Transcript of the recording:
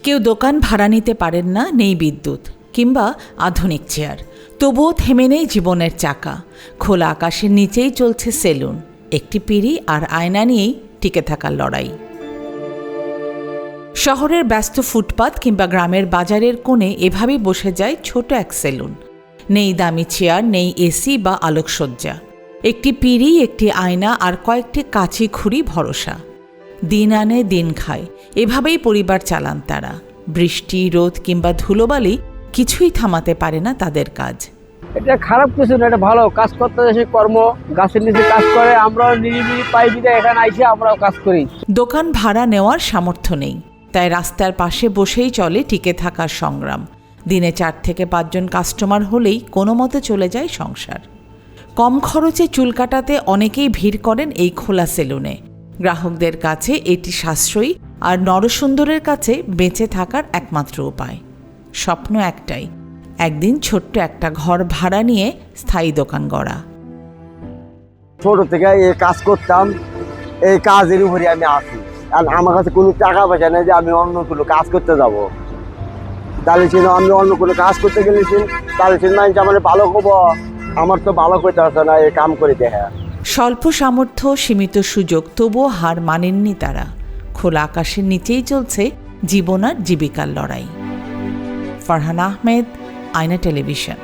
কেউ দোকান ভাড়া নিতে পারেন না, নেই বিদ্যুৎ কিংবা আধুনিক চেয়ার, তবুও থেমে নেই জীবনের চাকা। খোলা আকাশের নিচেই চলছে সেলুন, একটি পিঁড়ি আর আয়না নিয়েই টিকে থাকার লড়াই। শহরের ব্যস্ত ফুটপাত কিংবা গ্রামের বাজারের কোণে এভাবেই বসে যায় ছোট এক সেলুন। নেই দামি চেয়ার, নেই এসি বা আলোকসজ্জা, একটি পিঁড়ি, একটি আয়না আর কয়েকটি কাঁচি খুঁড়ি ভরসা। দিন আনে দিন খায়, এভাবেই পরিবার চালান তারা। বৃষ্টি, রোদ কিংবা ধুলোবালি কিছুই থামাতে পারে না তাদের কাজ। এটা খারাপ কিছু না, এটা ভালো। কাজ করতে এসে কর্ম, গাছের নিচে কাজ করে, আমরাও নিরিবিলি পাই বিদে এখানে আইসে আমরাও কাজ করি। দোকান ভাড়া নেওয়ার সামর্থ্য নেই, তাই রাস্তার পাশে বসেই চলে টিকে থাকার সংগ্রাম। দিনে 4 থেকে 5 জন কাস্টমার হলেই কোনো মতে চলে যায় সংসার। কম খরচে চুল কাটাতে অনেকেই ভিড় করেন এই খোলা সেলুনে। গ্রাহকদের কাছে এটি সাশ্রয়ী আর নরসুন্দরের কাছে বেঁচে থাকার একমাত্র উপায়। স্বপ্ন একটাই, একদিন ছোট্ট একটা ঘর ভাড়া নিয়ে স্থায়ী দোকান গড়া। ছোট থেকে এই কাজ করতাম, এই কাজের উপরে আমি আসি। আর আমার কাছে কোনো টাকা পয়সা নেই যে আমি অন্য কোনো কাজ করতে যাব। তাহলে সে আমি অন্য কোনো কাজ করতে গেলেছি, তাহলে সে মানুষ আমার ভালো খবর, আমার তো ভালো করতে আসে না এই কাম করে দেখা। স্বল্প সামর্থ্য, সীমিত সুযোগ, তবুও হার মানেননি তারা। খোলা আকাশের নিচেই চলছে জীবন আর জীবিকার লড়াই। ফারহানা আহমেদ, আয়না টেলিভিশন।